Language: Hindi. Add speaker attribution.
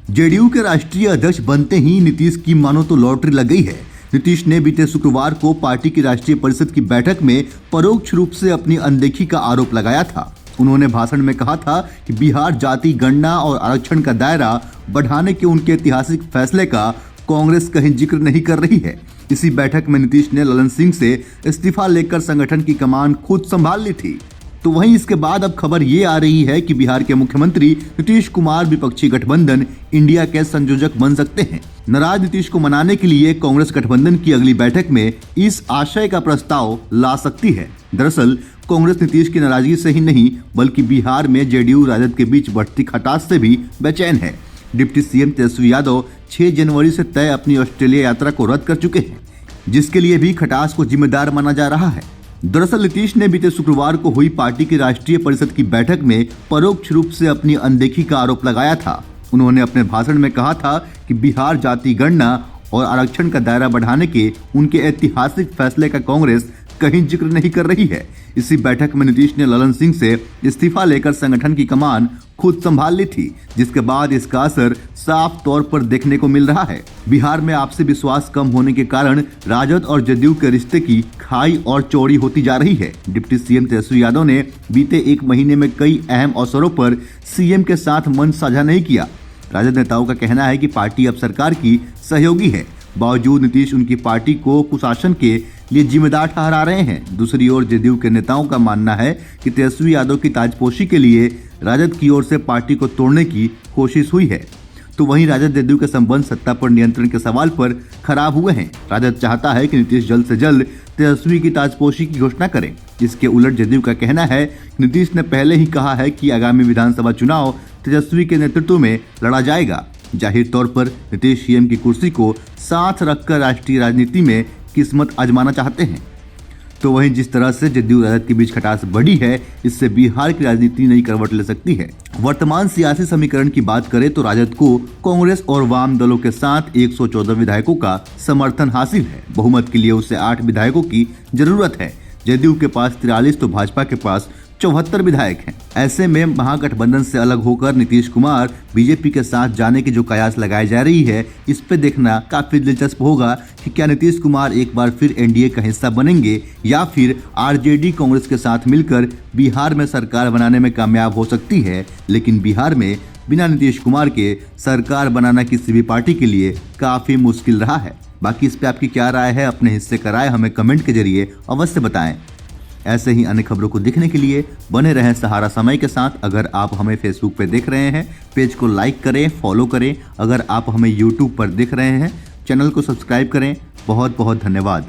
Speaker 1: जेडीयू के राष्ट्रीय अध्यक्ष बनते ही नीतीश की मानो तो लॉटरी लग गई है। नीतीश ने बीते शुक्रवार को पार्टी की राष्ट्रीय परिषद की बैठक में परोक्ष रूप से अपनी अनदेखी का आरोप लगाया था। उन्होंने भाषण में कहा था कि बिहार जाति गणना और आरक्षण का दायरा बढ़ाने के उनके ऐतिहासिक फैसले का कांग्रेस कहीं जिक्र नहीं कर रही है। इसी बैठक में नीतीश ने ललन सिंह से इस्तीफा लेकर संगठन की कमान खुद संभाल ली थी। तो वहीं इसके बाद अब खबर ये आ रही है कि बिहार के मुख्यमंत्री नीतीश कुमार विपक्षी गठबंधन इंडिया के संयोजक बन सकते हैं। नाराज नीतीश को मनाने के लिए कांग्रेस गठबंधन की अगली बैठक में इस आशय का प्रस्ताव ला सकती है। दरअसल कांग्रेस नीतीश की नाराजगी से ही नहीं बल्कि बिहार में जेडीयू राजद के बीच बढ़ती खटास से भी बेचैन है। डिप्टी सीएम तेजस्वी यादव 6 जनवरी से तय अपनी ऑस्ट्रेलिया यात्रा को रद्द कर चुके हैं, जिसके लिए भी खटास को जिम्मेदार माना जा रहा है। दरअसल नीतीश ने बीते शुक्रवार को हुई पार्टी की राष्ट्रीय परिषद की बैठक में परोक्ष रूप से अपनी अनदेखी का आरोप लगाया था। उन्होंने अपने भाषण में कहा था कि बिहार जाति गणना और आरक्षण का दायरा बढ़ाने के उनके ऐतिहासिक फैसले का कांग्रेस कहीं जिक्र नहीं कर रही है। इसी बैठक में नीतीश ने ललन सिंह से इस्तीफा लेकर संगठन की कमान खुद संभाल ली थी, जिसके बाद इसका असर साफ तौर पर देखने को मिल रहा है। बिहार में आपसी विश्वास कम होने के कारण राजद और जदयू के रिश्ते की खाई और चौड़ी होती जा रही है। डिप्टी सीएम तेजस्वी यादव ने बीते 1 महीने में कई अहम अवसरों पर सीएम के साथ मंच साझा नहीं किया। राजद नेताओं का कहना है कि पार्टी अब सरकार की सहयोगी है, बावजूद नीतीश उनकी पार्टी को कुशासन के लिए जिम्मेदार ठहरा रहे हैं। दूसरी ओर जदयू के नेताओं का मानना है कि तेजस्वी यादव की ताजपोशी के लिए राजद की ओर से पार्टी को तोड़ने की कोशिश हुई है। तो वहीं राजद जदयू के संबंध सत्ता पर नियंत्रण के सवाल पर खराब हुए हैं। राजद चाहता है कि नीतीश जल्द से जल्द तेजस्वी की ताजपोशी की घोषणा करें। इसके उलट जदयू का कहना है कि नीतीश ने पहले ही कहा है कि आगामी विधानसभा चुनाव तेजस्वी के नेतृत्व में लड़ा जाएगा। जाहिर तौर पर नीतीश सीएम की कुर्सी को साथ रखकर राष्ट्रीय राजनीति में किस्मत आजमाना चाहते हैं। तो वहीं जिस तरह से जदयू राजद के बीच खटास बढ़ी है, इससे बिहार की राजनीति नई करवट ले सकती है। वर्तमान सियासी समीकरण की बात करें तो राजद को कांग्रेस और वाम दलों के साथ 114 विधायकों का समर्थन हासिल है। बहुमत के लिए उसे 8 विधायकों की जरूरत है। जदयू के पास 43 तो भाजपा के पास 74 विधायक हैं। ऐसे में महागठबंधन से अलग होकर नीतीश कुमार बीजेपी के साथ जाने की जो कयास लगाई जा रही है, इस पे देखना काफी दिलचस्प होगा कि क्या नीतीश कुमार एक बार फिर एनडीए का हिस्सा बनेंगे या फिर आरजेडी कांग्रेस के साथ मिलकर बिहार में सरकार बनाने में कामयाब हो सकती है। लेकिन बिहार में बिना नीतीश कुमार के सरकार बनाना किसी भी पार्टी के लिए काफी मुश्किल रहा है। बाकी इस पे आपकी क्या राय है? अपने हिस्से का राय हमें कमेंट के जरिए अवश्य बताएं। ऐसे ही अन्य खबरों को देखने के लिए बने रहें सहारा समय के साथ। अगर आप हमें फेसबुक पे देख रहे हैं, पेज को लाइक करें, फॉलो करें। अगर आप हमें यूट्यूब पर देख रहे हैं, चैनल को सब्सक्राइब करें। बहुत बहुत धन्यवाद।